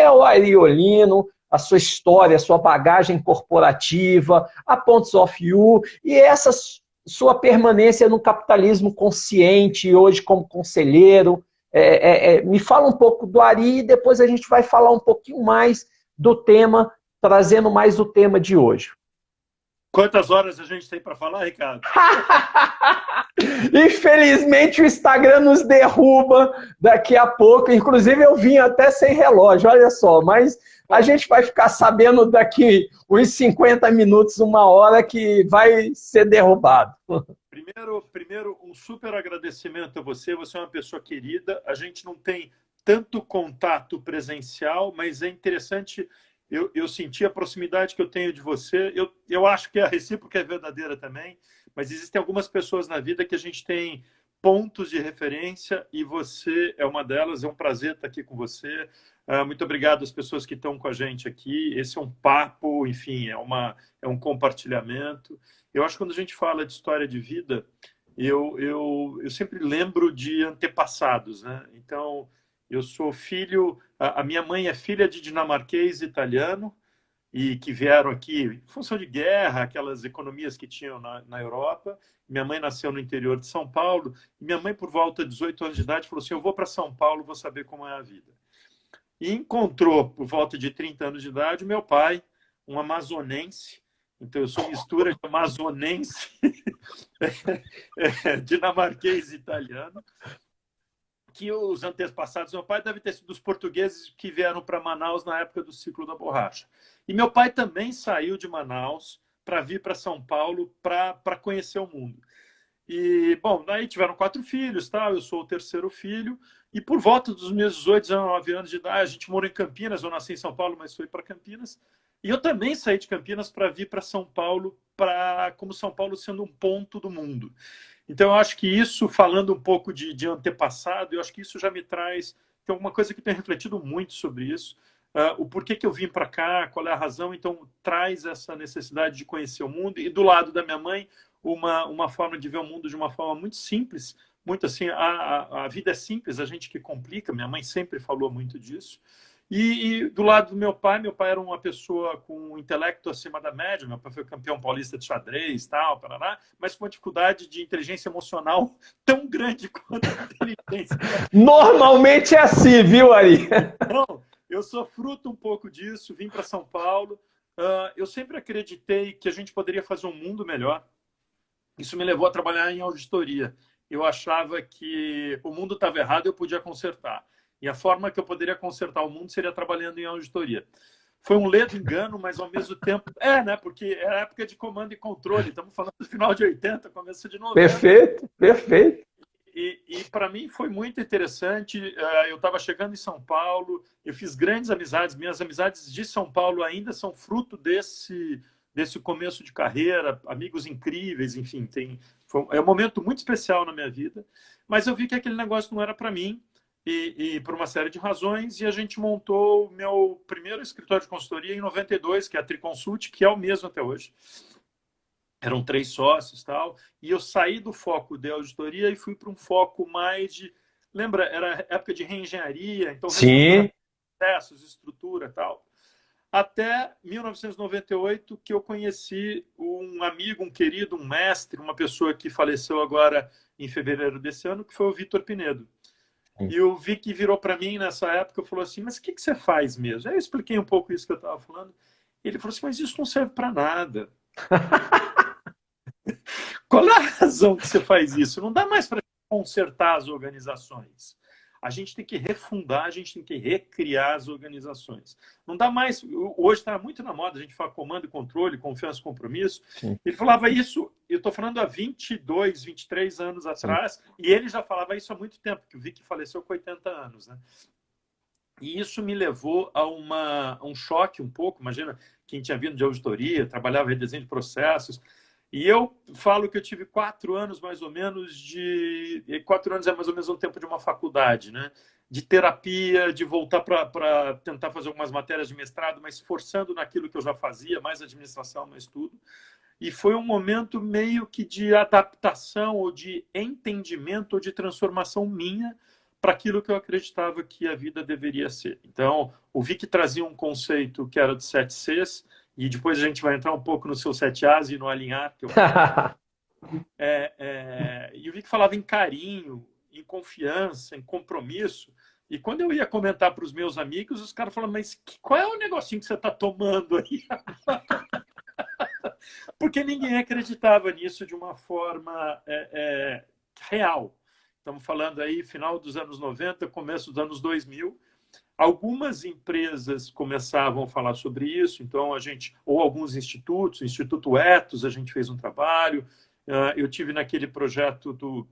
é o Ariolino, a sua história, a sua bagagem corporativa, a Pontos of You e essa sua permanência no capitalismo consciente, hoje como conselheiro. Me fala um pouco do Ari e depois a gente vai falar um pouquinho mais do tema, trazendo mais o tema de hoje. Quantas horas a gente tem para falar, Ricardo? Infelizmente o Instagram nos derruba daqui a pouco. Inclusive eu vim até sem relógio, olha só. Mas a gente vai ficar sabendo daqui uns 50 minutos, uma hora, que vai ser derrubado. Primeiro, um super agradecimento a você. Você é uma pessoa querida. A gente não tem tanto contato presencial, mas é interessante. Eu senti a proximidade que eu tenho de você. Eu acho que a recíproca é verdadeira também, mas existem algumas pessoas na vida que a gente tem pontos de referência e você é uma delas. É um prazer estar aqui com você. Muito obrigado às pessoas que estão com a gente aqui. Esse é um papo, enfim, é um compartilhamento. Eu acho que quando a gente fala de história de vida, eu sempre lembro de antepassados, né? Então, eu sou filho... A minha mãe é filha de dinamarquês e italiano, e que vieram aqui em função de guerra, aquelas economias que tinham na Europa. Minha mãe nasceu no interior de São Paulo, e minha mãe, por volta de 18 anos de idade, falou assim, eu vou para São Paulo, vou saber como é a vida. E encontrou, por volta de 30 anos de idade, meu pai, um amazonense. Então, eu sou mistura de amazonense, dinamarquês e italiano, que os antepassados do meu pai devem ter sido os portugueses que vieram para Manaus na época do ciclo da borracha. E meu pai também saiu de Manaus para vir para São Paulo para conhecer o mundo. E, bom, daí tiveram 4 filhos, tá? Eu sou o terceiro filho, e por volta dos meus 18, 19 anos de idade, a gente morou em Campinas, eu nasci em São Paulo, mas fui para Campinas, e eu também saí de Campinas para vir para São Paulo, como São Paulo sendo um ponto do mundo. Então, eu acho que isso, falando um pouco de antepassado, eu acho que isso já me traz... Tem alguma coisa que eu tenho refletido muito sobre isso, o porquê que eu vim para cá, qual é a razão, então traz essa necessidade de conhecer o mundo, e do lado da minha mãe, uma forma de ver o mundo de uma forma muito simples, muito assim, a vida é simples, a gente que complica, minha mãe sempre falou muito disso. E do lado do meu pai era uma pessoa com um intelecto acima da média, meu pai foi campeão paulista de xadrez, tal, parará, mas com uma dificuldade de inteligência emocional tão grande quanto a inteligência. Normalmente é assim, viu, Ari? Não, eu sou fruto um pouco disso, vim para São Paulo, eu sempre acreditei que a gente poderia fazer um mundo melhor. Isso me levou a trabalhar em auditoria. Eu achava que o mundo estava errado e eu podia consertar. E a forma que eu poderia consertar o mundo seria trabalhando em auditoria. Foi um ledo engano, mas ao mesmo tempo... né? Porque era época de comando e controle. Estamos falando do final de 80, começo de 90. Perfeito, perfeito. E para mim foi muito interessante. Eu estava chegando em São Paulo, eu fiz grandes amizades. Minhas amizades de São Paulo ainda são fruto desse começo de carreira, amigos incríveis, enfim, é um momento muito especial na minha vida, mas eu vi que aquele negócio não era para mim, e por uma série de razões, e a gente montou o meu primeiro escritório de consultoria em 92, que é a Triconsult, que é o mesmo até hoje. Eram 3 sócios, tal, e eu saí do foco de auditoria e fui para um foco mais de... Lembra, era época de reengenharia, então Sim. processos, estrutura, tal. Até 1998, que eu conheci um amigo, um querido, um mestre, uma pessoa que faleceu agora em fevereiro desse ano, que foi o Vitor Pinedo. E o Vic virou para mim nessa época e falou assim, mas o que você faz mesmo? Aí eu expliquei um pouco isso que eu estava falando. Ele falou assim, mas isso não serve para nada. Qual é a razão que você faz isso? Não dá mais para consertar as organizações. A gente tem que refundar, a gente tem que recriar as organizações. Não dá mais... Hoje está muito na moda, a gente fala comando e controle, confiança e compromisso. Sim. Ele falava isso, eu estou falando há 22, 23 anos atrás, sim, e ele já falava isso há muito tempo, que o Vic faleceu com 80 anos. Né? E isso me levou a um choque um pouco. Imagina, quem tinha vindo de auditoria, trabalhava em desenho de processos... E eu falo que eu tive 4 anos, mais ou menos, 4 anos é mais ou menos um tempo de uma faculdade, né? De terapia, de voltar para tentar fazer algumas matérias de mestrado, mas forçando naquilo que eu já fazia, mais administração, mais tudo. E foi um momento meio que de adaptação, ou de entendimento, ou de transformação minha, para aquilo que eu acreditava que a vida deveria ser. Então, o Vic trazia um conceito que era de 7 Cs, e depois a gente vai entrar um pouco no seu 7 As e no alinhar, que eu e o Vic falava em carinho, em confiança, em compromisso. E quando eu ia comentar para os meus amigos, os caras falavam, mas qual é o negocinho que você está tomando aí? Porque ninguém acreditava nisso de uma forma real. Estamos falando aí final dos anos 90, começo dos anos 2000. Algumas empresas começavam a falar sobre isso, então ou alguns institutos, o Instituto Ethos, a gente fez um trabalho. Eu tive naquele projeto do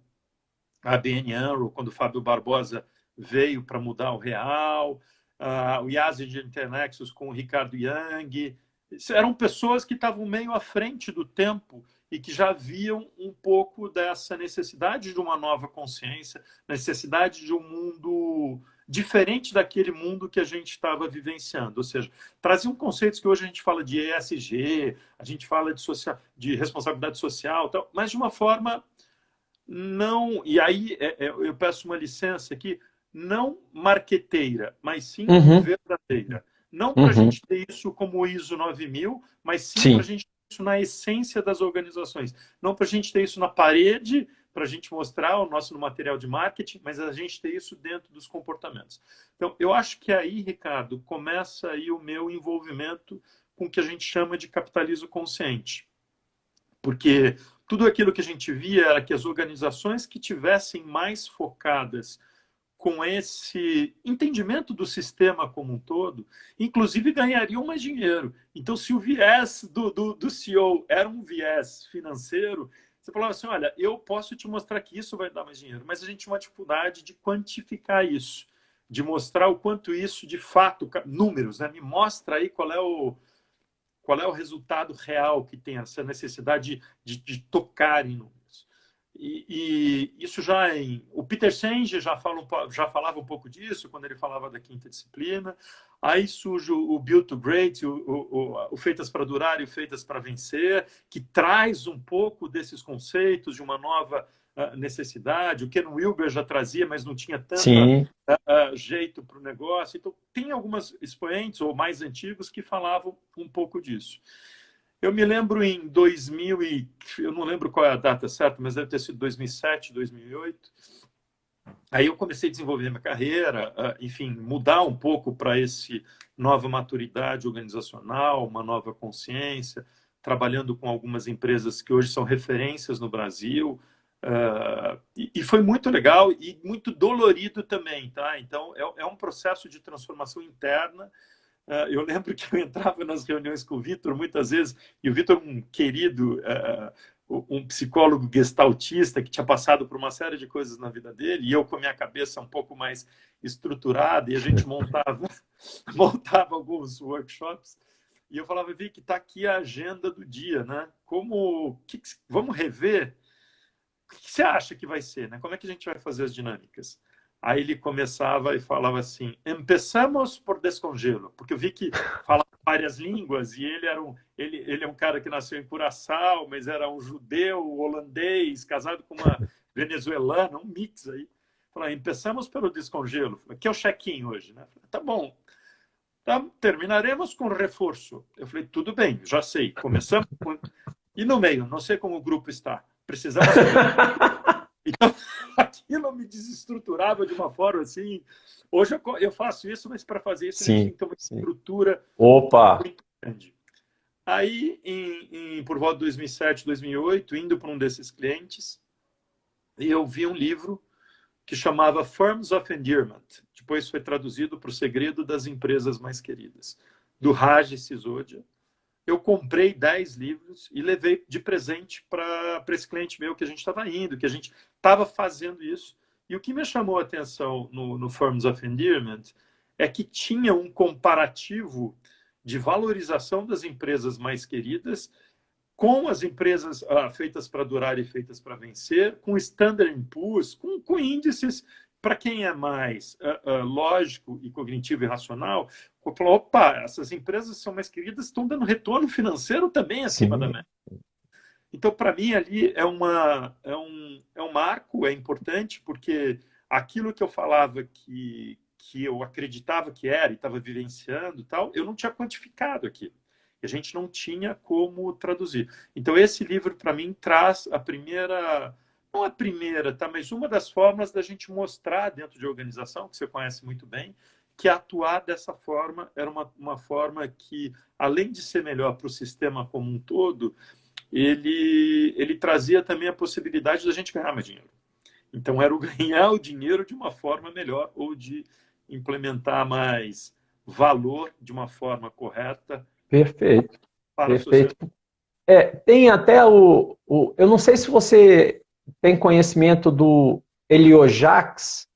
ABN AMRO, quando o Fábio Barbosa veio para mudar o real, o IASE de Internexus com o Ricardo Yang. Eram pessoas que estavam meio à frente do tempo e que já viam um pouco dessa necessidade de uma nova consciência, necessidade de um mundo diferente daquele mundo que a gente estava vivenciando. Ou seja, traziam conceitos que hoje a gente fala de ESG, a gente fala de responsabilidade social, tal, mas de uma forma não... E aí eu peço uma licença aqui, não marqueteira, mas sim verdadeira. Não para a gente ter isso como o ISO 9000, mas sim para a gente ter isso na essência das organizações. Não para a gente ter isso na parede, para a gente mostrar o nosso material de marketing, mas a gente ter isso dentro dos comportamentos. Então, eu acho que aí, Ricardo, começa aí o meu envolvimento com o que a gente chama de capitalismo consciente. Porque tudo aquilo que a gente via era que as organizações que tivessem mais focadas com esse entendimento do sistema como um todo, inclusive ganhariam mais dinheiro. Então, se o viés do CEO era um viés financeiro, você falava assim, olha, eu posso te mostrar que isso vai dar mais dinheiro, mas a gente tinha uma dificuldade de quantificar isso, de mostrar o quanto isso, de fato, números, né? Me mostra aí qual é o resultado real que tem essa necessidade de tocar em números. E isso o Peter Senge já falava um pouco disso quando ele falava da quinta disciplina. Aí surge o Build to Great, o Feitas para Durar e o Feitas para Vencer, que traz um pouco desses conceitos de uma nova necessidade. O Ken Wilber já trazia, mas não tinha tanto jeito para o negócio. Então, tem alguns expoentes ou mais antigos que falavam um pouco disso. Eu me lembro em 2000, eu não lembro qual é a data certa, mas deve ter sido 2007, 2008. Aí eu comecei a desenvolver minha carreira, enfim, mudar um pouco para essa nova maturidade organizacional, uma nova consciência, trabalhando com algumas empresas que hoje são referências no Brasil. E foi muito legal e muito dolorido também, tá? Então, é um processo de transformação interna. Eu lembro que eu entrava nas reuniões com o Vitor muitas vezes, e o Vitor, um querido, um psicólogo gestaltista que tinha passado por uma série de coisas na vida dele, e eu com a minha cabeça um pouco mais estruturada, e a gente montava alguns workshops, e eu falava, Vic, está aqui a agenda do dia, né? Vamos rever? O que você acha que vai ser, né? Como é que a gente vai fazer as dinâmicas? Aí ele começava e falava assim, empezamos por descongelo, porque eu vi que falava várias línguas e ele é um cara que nasceu em Curaçao, mas era um judeu holandês, casado com uma venezuelana, um mix aí. Falei, empezamos pelo descongelo. Falei, aqui é o check-in hoje, né? Falei, tá bom. Então, terminaremos com reforço. Eu falei, tudo bem, já sei. Começamos com... E no meio, não sei como o grupo está. Precisamos saber. Então, aquilo me desestruturava de uma forma assim. Hoje eu faço isso, mas para fazer isso a gente tem que ter uma estrutura muito grande. Aí, por volta de 2007, 2008, indo para um desses clientes, eu vi um livro que chamava Firms of Endearment. Depois foi traduzido para O Segredo das Empresas Mais Queridas, do Raj Sisodia. Eu comprei 10 livros e levei de presente para esse cliente meu que a gente estava indo, que a gente estava fazendo isso. E o que me chamou a atenção no Firms of Endearment é que tinha um comparativo de valorização das empresas mais queridas com as empresas feitas para durar e feitas para vencer, com Standard & Poor's, com índices para quem é mais lógico e cognitivo e racional, falou, opa, essas empresas são mais queridas, estão dando retorno financeiro também acima da média. Então, para mim, ali é um marco, é importante, porque aquilo que eu falava que eu acreditava que era e estava vivenciando e tal, eu não tinha quantificado aquilo. A gente não tinha como traduzir. Então, esse livro, para mim, traz a primeira, não a primeira, tá, mas uma das formas da gente mostrar dentro de organização, que você conhece muito bem, que atuar dessa forma era uma forma que, além de ser melhor para o sistema como um todo, ele trazia também a possibilidade da gente ganhar mais dinheiro. Então, era o ganhar o dinheiro de uma forma melhor ou de implementar mais valor de uma forma correta Perfeito, para a sociedade. perfeito. Tem até eu não sei se você tem conhecimento do Elio Jacques,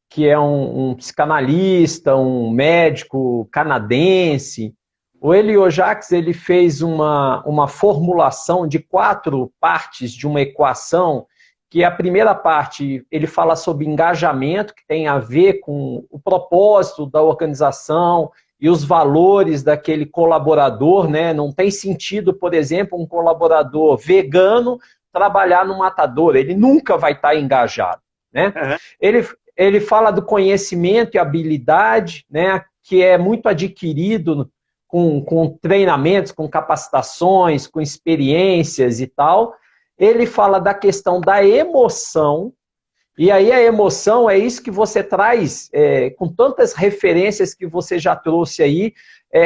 que é um psicanalista, um médico canadense. O Elio Jacques, ele fez uma formulação de 4 partes de uma equação, que a primeira parte, ele fala sobre engajamento, que tem a ver com o propósito da organização e os valores daquele colaborador, né? Não tem sentido, por exemplo, um colaborador vegano trabalhar no matador, ele nunca vai estar engajado, né? Uhum. Ele fala do conhecimento e habilidade, né, que é muito adquirido com treinamentos, com capacitações, com experiências e tal. Ele fala da questão da emoção, e aí a emoção é isso que você traz, com tantas referências que você já trouxe aí,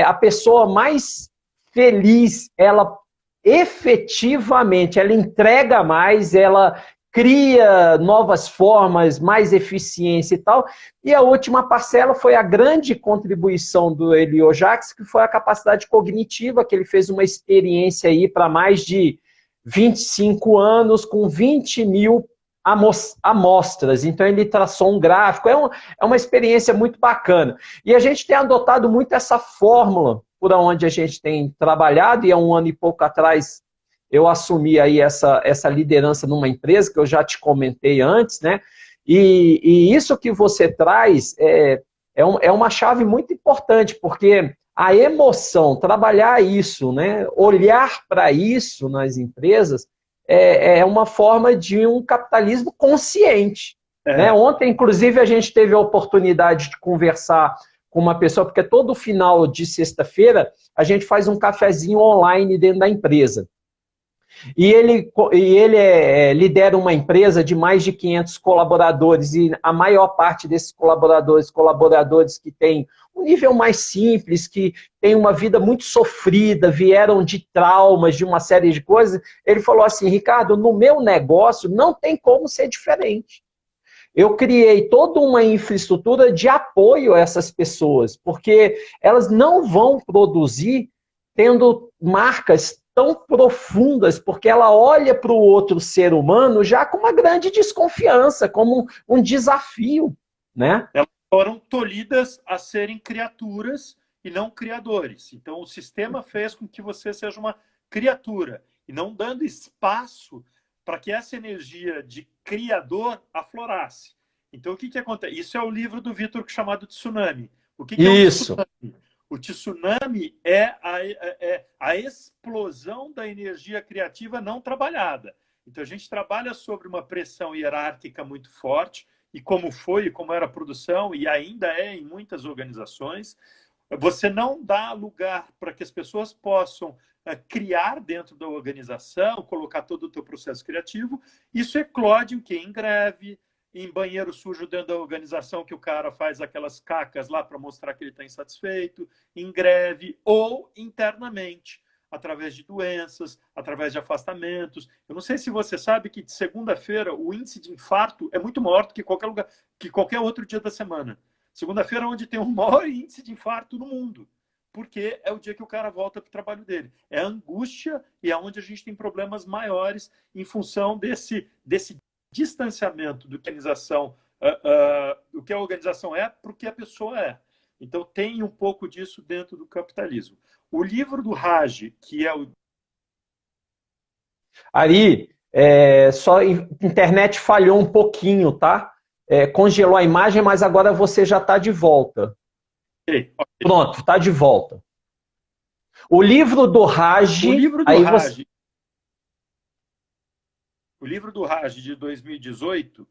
a pessoa mais feliz, ela efetivamente, ela entrega mais, ela cria novas formas, mais eficiência e tal. E a última parcela foi a grande contribuição do Elio Jacques, que foi a capacidade cognitiva, que ele fez uma experiência aí para mais de 25 anos, com 20 mil amostras. Então, ele traçou um gráfico. É uma experiência muito bacana. E a gente tem adotado muito essa fórmula por onde a gente tem trabalhado, e há um ano e pouco atrás eu assumi aí essa liderança numa empresa, que eu já te comentei antes, né? E isso que você traz é uma chave muito importante, porque a emoção, trabalhar isso, né? Olhar para isso nas empresas, é uma forma de um capitalismo consciente. Né? Ontem, inclusive, a gente teve a oportunidade de conversar com uma pessoa, porque todo final de sexta-feira a gente faz um cafezinho online dentro da empresa. E ele lidera uma empresa de mais de 500 colaboradores, e a maior parte desses colaboradores que têm um nível mais simples, que têm uma vida muito sofrida, vieram de traumas, de uma série de coisas, ele falou assim: Ricardo, no meu negócio não tem como ser diferente. Eu criei toda uma infraestrutura de apoio a essas pessoas, porque elas não vão produzir tendo marcas tão profundas, porque ela olha para o outro ser humano já com uma grande desconfiança, como um desafio, né? Elas foram tolhidas a serem criaturas e não criadores. Então, o sistema fez com que você seja uma criatura, e não dando espaço para que essa energia de criador aflorasse. Então, o que acontece? Isso é o livro do Vitor chamado Tsunami. O que é um tsunami? O tsunami é a explosão da energia criativa não trabalhada. Então, a gente trabalha sobre uma pressão hierárquica muito forte, e como foi, como era a produção, e ainda é em muitas organizações. Você não dá lugar para que as pessoas possam criar dentro da organização, colocar todo o teu processo criativo. Isso eclode em greve, em banheiro sujo dentro da organização, que o cara faz aquelas cacas lá para mostrar que ele está insatisfeito, em greve, ou internamente, através de doenças, através de afastamentos. Eu não sei se você sabe que de segunda-feira o índice de infarto é muito maior do que qualquer outro dia da semana. Segunda-feira é onde tem o maior índice de infarto no mundo, porque é o dia que o cara volta para o trabalho dele. É a angústia, e é onde a gente tem problemas maiores em função desse distanciamento do que a organização é para o que a pessoa é. Então, tem um pouco disso dentro do capitalismo. O livro do Raj, que é o... Ari, só a internet falhou um pouquinho, tá? Congelou a imagem, mas agora você já está de volta. Okay. Pronto, está de volta. O livro do Raj... O livro do Raj de 2018,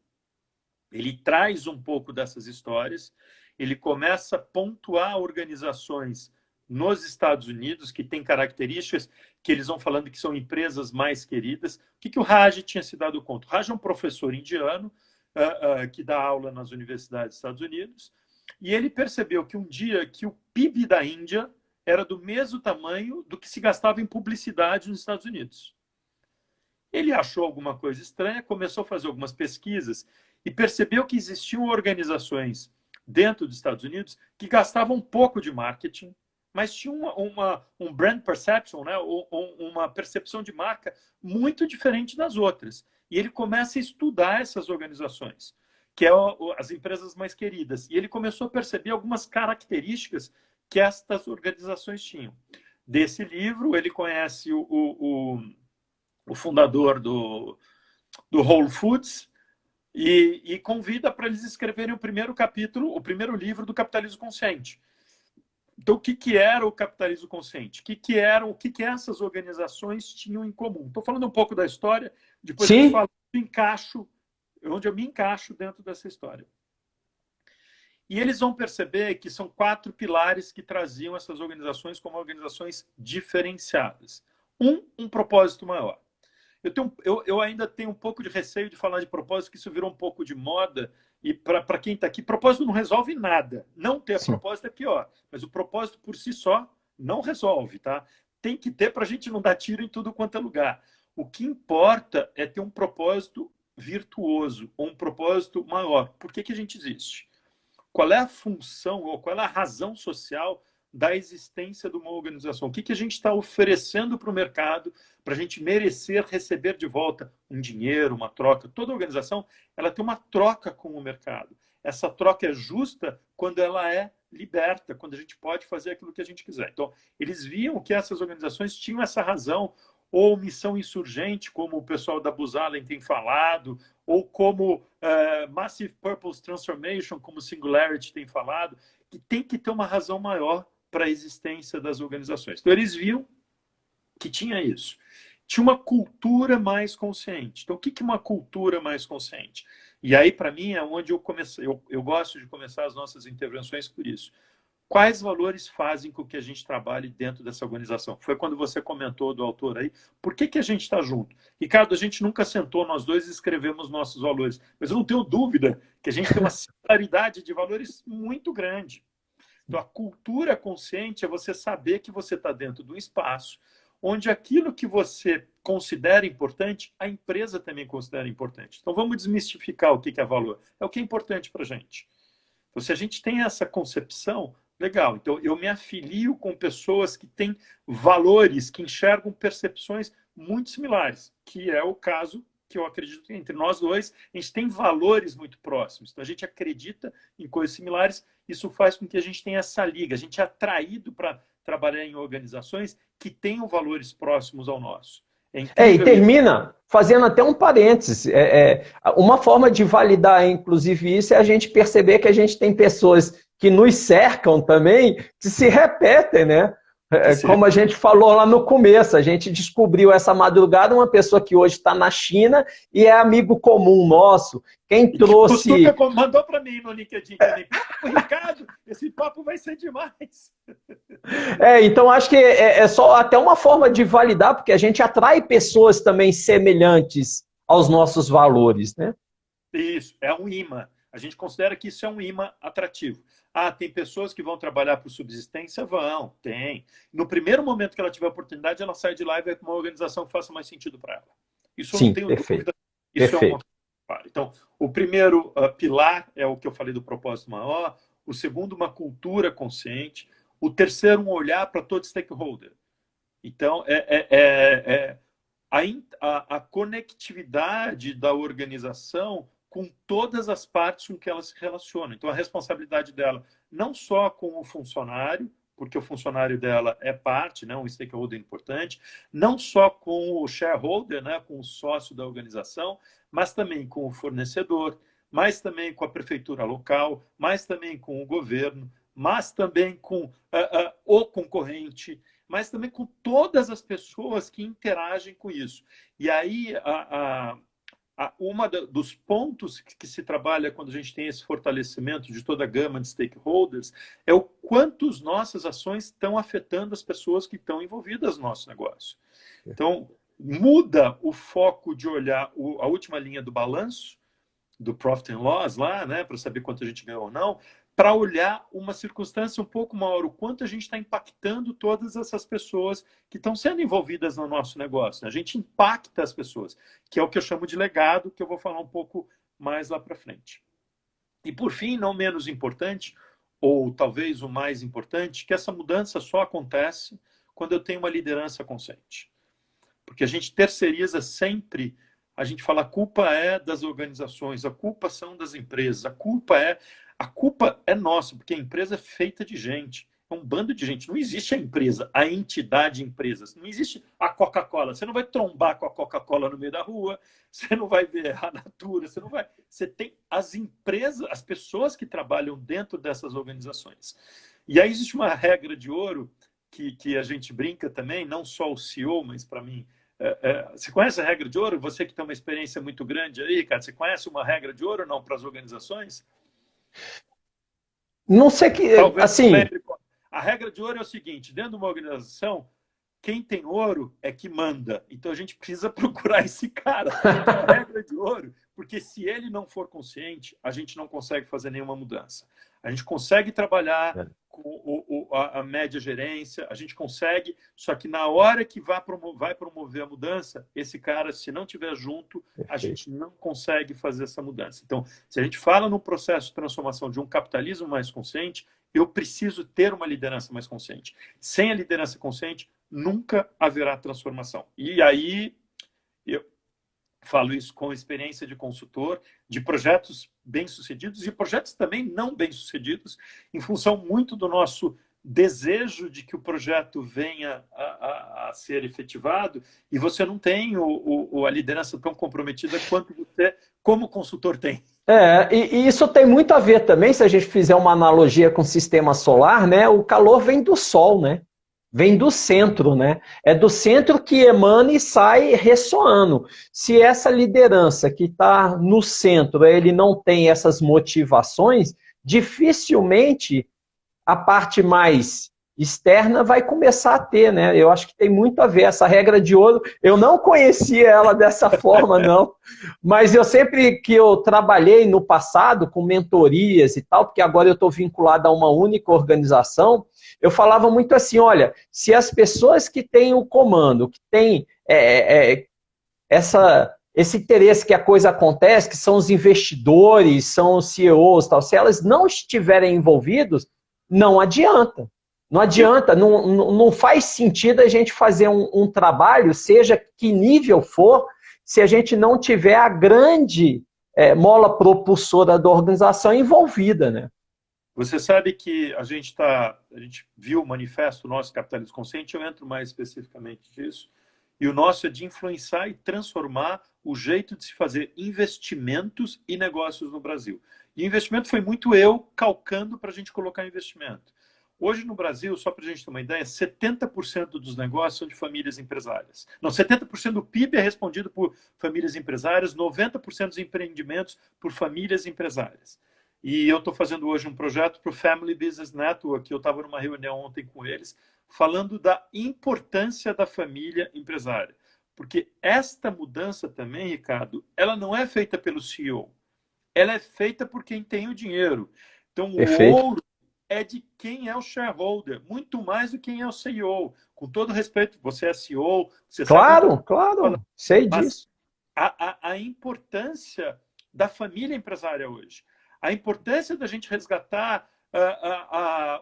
Ele traz um pouco dessas histórias, ele começa a pontuar organizações nos Estados Unidos que têm características que eles vão falando que são empresas mais queridas. O que o Raj tinha se dado conta? O Raj é um professor indiano que dá aula nas universidades dos Estados Unidos, e ele percebeu que um dia que o PIB da Índia era do mesmo tamanho do que se gastava em publicidade nos Estados Unidos. Ele achou alguma coisa estranha, começou a fazer algumas pesquisas e percebeu que existiam organizações dentro dos Estados Unidos que gastavam um pouco de marketing, mas tinham um brand perception, né? Uma percepção de marca muito diferente das outras. E ele começa a estudar essas organizações, que é as empresas mais queridas. E ele começou a perceber algumas características que estas organizações tinham. Desse livro, ele conhece o fundador do Whole Foods e convida para eles escreverem o primeiro capítulo, o primeiro livro do Capitalismo Consciente. Então, o que era o capitalismo consciente? O que essas organizações tinham em comum? Estou falando um pouco da história, depois eu falo onde eu me encaixo dentro dessa história. E eles vão perceber que são 4 pilares que traziam essas organizações como organizações diferenciadas. Um propósito maior. Eu ainda tenho um pouco de receio de falar de propósito, que isso virou um pouco de moda. E para quem está aqui, propósito não resolve nada. Não ter propósito é pior. Mas o propósito por si só não resolve, tá? Tem que ter para a gente não dar tiro em tudo quanto é lugar. O que importa é ter um propósito virtuoso, ou um propósito maior. Por que a gente existe? Qual é a função ou qual é a razão social da existência de uma organização? O que a gente está oferecendo para o mercado para a gente merecer receber de volta um dinheiro, uma troca? Toda organização ela tem uma troca com o mercado. Essa troca é justa quando ela é liberta, quando a gente pode fazer aquilo que a gente quiser. Então, eles viam que essas organizações tinham essa razão, ou missão insurgente, como o pessoal da Booz Allen tem falado, ou como Massive Purpose Transformation, como Singularity tem falado, que tem que ter uma razão maior para a existência das organizações. Então, eles viam que tinha isso. Tinha uma cultura mais consciente. Então, o que é uma cultura mais consciente? E aí, para mim, é onde eu comecei. Eu gosto de começar as nossas intervenções por isso. Quais valores fazem com que a gente trabalhe dentro dessa organização? Foi quando você comentou do autor aí. Por que a gente está junto? Ricardo, a gente nunca sentou, nós dois, e escrevemos nossos valores. Mas eu não tenho dúvida que a gente tem uma similaridade de valores muito grande. Então, a cultura consciente é você saber que você está dentro de um espaço onde aquilo que você considera importante, a empresa também considera importante. Então, vamos desmistificar o que é valor. É o que é importante para a gente. Então, se a gente tem essa concepção, legal. Então, eu me afilio com pessoas que têm valores, que enxergam percepções muito similares, que é o caso que eu acredito que entre nós dois, a gente tem valores muito próximos. Então, a gente acredita em coisas similares, isso faz com que a gente tenha essa liga, a gente é atraído para trabalhar em organizações que tenham valores próximos ao nosso. E termina fazendo até um parênteses. Uma forma de validar, inclusive, isso é a gente perceber que a gente tem pessoas que nos cercam também, que se repetem, né? Como a gente falou lá no começo, a gente descobriu essa madrugada uma pessoa que hoje está na China e é amigo comum nosso. Quem trouxe... Mandou para mim no LinkedIn, Ricardo, esse papo vai ser demais. Então acho que é só até uma forma de validar, porque a gente atrai pessoas também semelhantes aos nossos valores, né? Isso, é um imã. A gente considera que isso é um imã atrativo. Tem pessoas que vão trabalhar por subsistência? Vão, tem. No primeiro momento que ela tiver oportunidade, ela sai de lá e vai para uma organização que faça mais sentido para ela. Isso eu não tenho dúvida. Isso é um... Então, o primeiro pilar é o que eu falei do propósito maior. O segundo, uma cultura consciente. O terceiro, um olhar para todo stakeholder. Então, a conectividade da organização com todas as partes com que ela se relaciona. Então, a responsabilidade dela não só com o funcionário, porque o funcionário dela é parte, né, um stakeholder importante, não só com o shareholder, né, com o sócio da organização, mas também com o fornecedor, mas também com a prefeitura local, mas também com o governo, mas também com o concorrente, mas também com todas as pessoas que interagem com isso. E aí Dos pontos que se trabalha quando a gente tem esse fortalecimento de toda a gama de stakeholders é o quanto as nossas ações estão afetando as pessoas que estão envolvidas no nosso negócio. Então, muda o foco de olhar a última linha do balanço, do Profit and Loss lá, né, para saber quanto a gente ganhou ou não, para olhar uma circunstância um pouco maior, o quanto a gente está impactando todas essas pessoas que estão sendo envolvidas no nosso negócio. A gente impacta as pessoas, que é o que eu chamo de legado, que eu vou falar um pouco mais lá para frente. E por fim, não menos importante, ou talvez o mais importante, que essa mudança só acontece quando eu tenho uma liderança consciente. Porque a gente terceiriza sempre, a gente fala a culpa é das organizações, a culpa são das empresas, a culpa é nossa, porque a empresa é feita de gente, é um bando de gente. Não existe a empresa, a entidade empresas. Não existe a Coca-Cola. Você não vai trombar com a Coca-Cola no meio da rua, você não vai ver a Natura, você não vai... Você tem as empresas, as pessoas que trabalham dentro dessas organizações. E aí existe uma regra de ouro que a gente brinca também, não só o CEO, mas para mim... você conhece a regra de ouro? Você que tem uma experiência muito grande aí, cara, você conhece uma regra de ouro ou não para as organizações? Não sei que, Talvez assim... A regra de ouro é o seguinte, dentro de uma organização, quem tem ouro é que manda. Então a gente precisa procurar esse cara. Então, a regra de ouro, porque se ele não for consciente, a gente não consegue fazer nenhuma mudança. A gente consegue trabalhar com a média gerência, a gente consegue, só que na hora que vai promover a mudança, esse cara, se não estiver junto, a gente não consegue fazer essa mudança. Então, se a gente fala no processo de transformação de um capitalismo mais consciente, eu preciso ter uma liderança mais consciente. Sem a liderança consciente, nunca haverá transformação. E aí, eu falo isso com experiência de consultor, de projetos bem-sucedidos e projetos também não bem-sucedidos, em função muito do nosso desejo de que o projeto venha a ser efetivado, e você não tem a liderança tão comprometida quanto você, como consultor, tem. E isso tem muito a ver também, se a gente fizer uma analogia com o sistema solar, né? O calor vem do Sol, né? Vem do centro, né? É do centro que emana e sai ressoando. Se essa liderança que está no centro, ele não tem essas motivações, dificilmente a parte mais externa vai começar a ter, né? Eu acho que tem muito a ver. Essa regra de ouro, eu não conhecia ela dessa forma, não. Mas eu sempre que eu trabalhei no passado com mentorias e tal, porque agora eu estou vinculado a uma única organização, eu falava muito assim, olha, se as pessoas que têm o comando, que têm esse interesse que a coisa acontece, que são os investidores, são os CEOs, tal, se elas não estiverem envolvidos, não adianta. Não adianta, não faz sentido a gente fazer um trabalho, seja que nível for, se a gente não tiver a grande mola propulsora da organização envolvida, né? Você sabe que a gente viu o manifesto nosso Capitalismo Consciente, eu entro mais especificamente disso, e o nosso é de influenciar e transformar o jeito de se fazer investimentos e negócios no Brasil. E investimento foi muito eu calcando para a gente colocar investimento. Hoje no Brasil, só para a gente ter uma ideia, 70% dos negócios são de famílias empresárias. Não, 70% do PIB é respondido por famílias empresárias, 90% dos empreendimentos por famílias empresárias. E eu estou fazendo hoje um projeto para o Family Business Network, que eu estava numa reunião ontem com eles, falando da importância da família empresária. Porque esta mudança também, Ricardo, ela não é feita pelo CEO, ela é feita por quem tem o dinheiro. Então, Perfeito. o ouro é de quem é o shareholder, muito mais do que quem é o CEO. Com todo respeito, você é CEO, você claro, sabe... Claro, sei disso. A importância da família empresária hoje, a importância da gente resgatar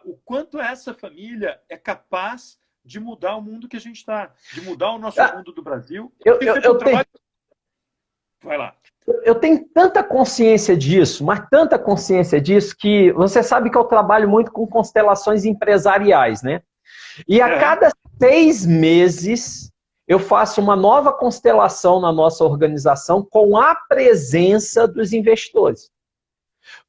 o quanto essa família é capaz de mudar o mundo que a gente está, de mudar o nosso mundo do Brasil. Vai lá. Eu tenho tanta consciência disso, mas tanta consciência disso, que você sabe que eu trabalho muito com constelações empresariais, né? E a cada 6 meses eu faço uma nova constelação na nossa organização com a presença dos investidores.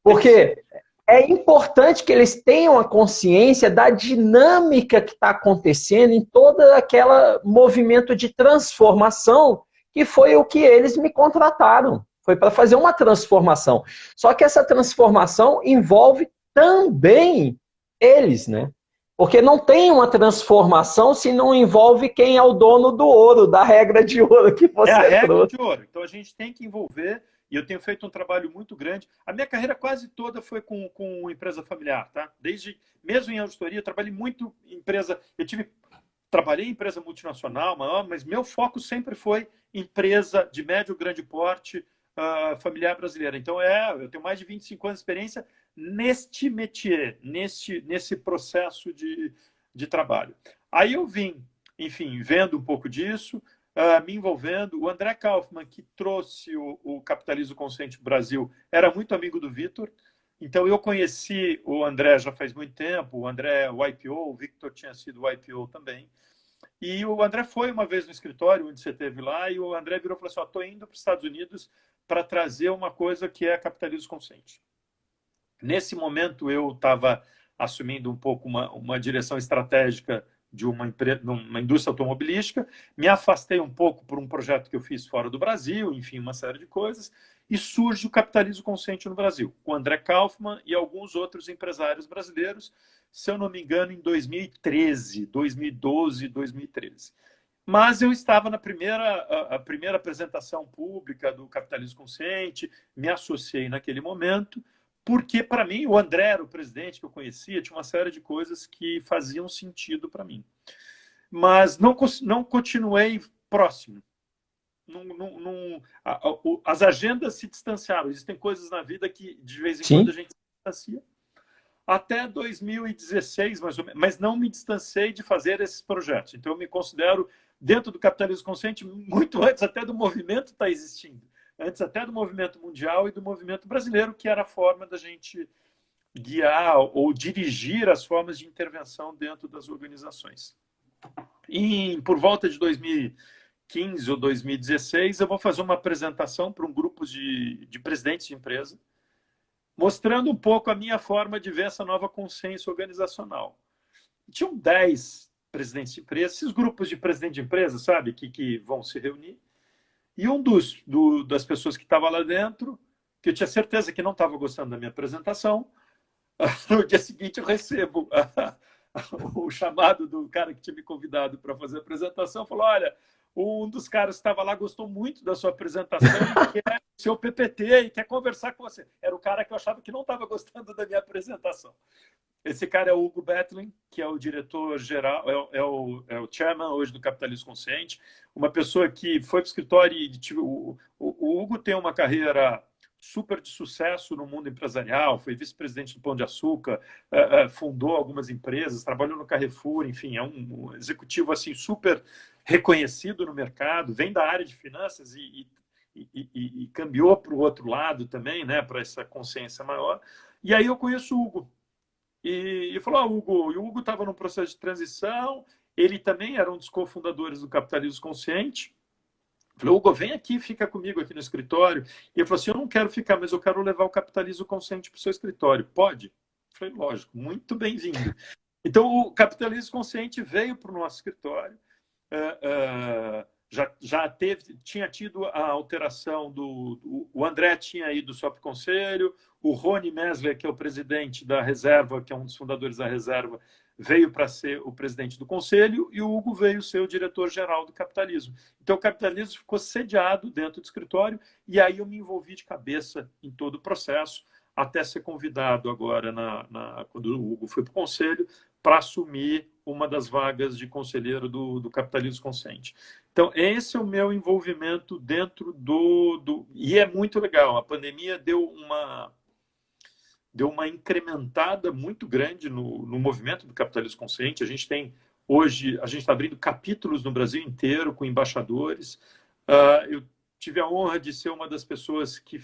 Porque é importante que eles tenham a consciência da dinâmica que está acontecendo em todo aquele movimento de transformação que foi o que eles me contrataram. Foi para fazer uma transformação. Só que essa transformação envolve também eles, né? Porque não tem uma transformação se não envolve quem é o dono do ouro, da regra de ouro que É a você regra trouxe. de ouro. Então a gente tem que envolver, e eu tenho feito um trabalho muito grande. A minha carreira quase toda foi com empresa familiar, tá? Desde, mesmo em auditoria, eu trabalhei muito em empresa. Trabalhei em empresa multinacional, maior, mas meu foco sempre foi empresa de médio, grande porte, familiar brasileira. Então, eu tenho mais de 25 anos de experiência neste métier, nesse processo de trabalho. Aí eu vim, enfim, vendo um pouco disso, me envolvendo. O André Kaufmann, que trouxe o Capitalismo Consciente Brasil, era muito amigo do Vitor. Então, eu conheci o André já faz muito tempo. O André, o IPO, o Victor tinha sido o IPO também. E o André foi uma vez no escritório, onde você esteve lá, e o André virou e falou assim, estou indo para os Estados Unidos para trazer uma coisa que é capitalismo consciente. Nesse momento, eu estava assumindo um pouco uma direção estratégica de uma indústria automobilística, me afastei um pouco por um projeto que eu fiz fora do Brasil, enfim, uma série de coisas, e surge o capitalismo consciente no Brasil, com André Kaufmann e alguns outros empresários brasileiros, se eu não me engano, em 2013, 2012, 2013. Mas eu estava na a primeira apresentação pública do Capitalismo Consciente, me associei naquele momento, porque, para mim, o André era o presidente que eu conhecia, tinha uma série de coisas que faziam sentido para mim. Mas não continuei próximo. As agendas se distanciaram. Existem coisas na vida que, de vez em quando, Sim. a gente se distancia. Até 2016, mais ou menos, mas não me distanciei de fazer esses projetos. Então, eu me considero, dentro do capitalismo consciente, muito antes até do movimento estar existindo. Antes até do movimento mundial e do movimento brasileiro, que era a forma da gente guiar ou dirigir as formas de intervenção dentro das organizações. E por volta de 2015 ou 2016, eu vou fazer uma apresentação para um grupo de presidentes de empresa, mostrando um pouco a minha forma de ver essa nova consciência organizacional. Tinham 10 presidentes de empresa, esses grupos de presidente de empresa, sabe, que vão se reunir. E um das pessoas que estava lá dentro, que eu tinha certeza que não estava gostando da minha apresentação, no dia seguinte eu recebo o chamado do cara que tinha me convidado para fazer a apresentação, falou, olha, um dos caras que estava lá gostou muito da sua apresentação e quer seu PPT e quer conversar com você. Era o cara que eu achava que não estava gostando da minha apresentação. Esse cara é o Hugo Betlin, que é o diretor-geral, é o chairman hoje do Capitalismo Consciente, uma pessoa que foi para o escritório e o Hugo tem uma carreira super de sucesso no mundo empresarial, foi vice-presidente do Pão de Açúcar, fundou algumas empresas, trabalhou no Carrefour, enfim, é um executivo assim super reconhecido no mercado, vem da área de finanças e cambiou para o outro lado também, né, para essa consciência maior. E aí eu conheço o Hugo. E falou, o Hugo estava num processo de transição, ele também era um dos cofundadores do Capitalismo Consciente. Falei, Hugo, vem aqui, fica comigo aqui no escritório. E ele falou assim, eu não quero ficar, mas eu quero levar o Capitalismo Consciente para o seu escritório. Pode? Falei, lógico, muito bem-vindo. Então, o Capitalismo Consciente veio para o nosso escritório, tinha tido a alteração o André tinha ido só para o conselho, o Rony Mesler, que é o presidente da reserva, que é um dos fundadores da reserva, veio para ser o presidente do conselho e o Hugo veio ser o diretor-geral do capitalismo. Então, o capitalismo ficou sediado dentro do escritório e aí eu me envolvi de cabeça em todo o processo, até ser convidado agora, quando o Hugo foi para o conselho, para assumir uma das vagas de conselheiro do Capitalismo Consciente. Então, esse é o meu envolvimento dentro E é muito legal. A pandemia deu uma incrementada muito grande no movimento do capitalismo consciente. Hoje, a gente está abrindo capítulos no Brasil inteiro com embaixadores. Eu tive a honra de ser uma das pessoas que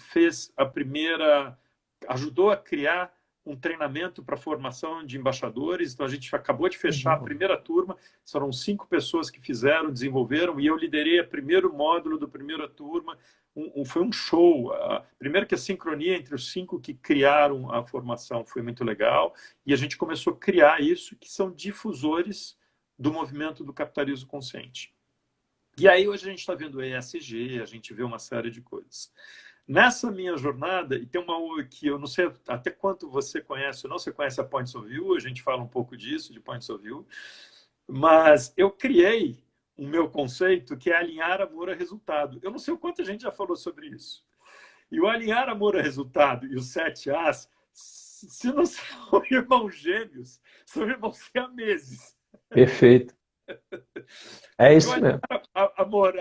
ajudou a criar um treinamento para formação de embaixadores. Então, a gente acabou de fechar a primeira turma, foram 5 pessoas que desenvolveram, e eu liderei o primeiro módulo da primeira turma. Foi um show. Primeiro que a sincronia entre os 5 que criaram a formação foi muito legal, e a gente começou a criar isso, que são difusores do movimento do capitalismo consciente. E aí hoje a gente está vendo ESG, a gente vê uma série de coisas. Nessa minha jornada, e tem uma que eu não sei até quanto você conhece ou não, você conhece a Points of View, a gente fala um pouco disso, de Points of View, mas eu criei o meu conceito que é alinhar amor a resultado. Eu não sei o quanto a gente já falou sobre isso. E o alinhar amor a resultado e os 7 As, se não são irmãos gêmeos, são irmãos siameses. Perfeito. É isso mesmo. Amor,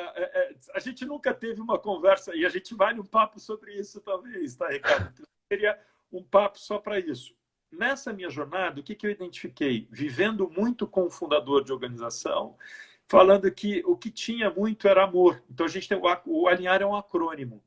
a gente nunca teve uma conversa, e a gente vai num papo sobre isso talvez, tá, Ricardo? Eu queria um papo só para isso. Nessa minha jornada, o que eu identifiquei? Vivendo muito com o fundador de organização, falando que o que tinha muito era amor. Então, a gente tem o alinhar é um acrônimo.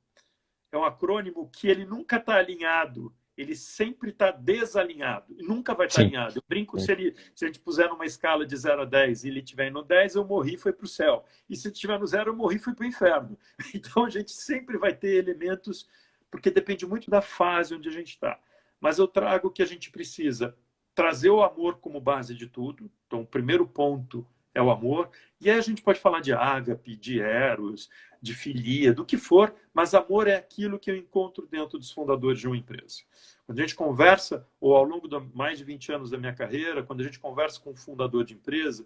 É um acrônimo que ele nunca está alinhado, ele sempre está desalinhado, e nunca vai estar alinhado. Eu brinco, se a gente puser numa escala de 0 a 10 e ele estiver no 10, eu morri, foi para o céu. E se ele estiver no 0, eu morri, fui para o inferno. Então, a gente sempre vai ter elementos, porque depende muito da fase onde a gente está. Mas eu trago que a gente precisa trazer o amor como base de tudo. Então, o primeiro ponto é o amor. E aí a gente pode falar de ágape, de eros, de filia, do que for, mas amor é aquilo que eu encontro dentro dos fundadores de uma empresa. Quando a gente conversa, ou ao longo de mais de 20 anos da minha carreira, quando a gente conversa com um fundador de empresa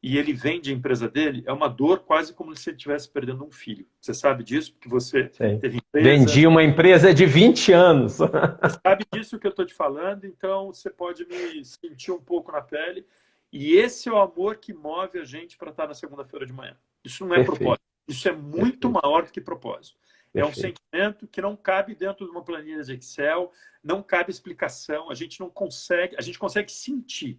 e ele vende a empresa dele, é uma dor quase como se ele estivesse perdendo um filho. Você sabe disso? Porque você teve empresa... Vendi uma empresa de 20 anos. Você sabe disso que eu estou te falando, então você pode me sentir um pouco na pele. E esse é o amor que move a gente para estar na segunda-feira de manhã. Isso não é propósito. Isso é muito maior do que propósito. É um sentimento que não cabe dentro de uma planilha de Excel, não cabe explicação, a gente consegue sentir.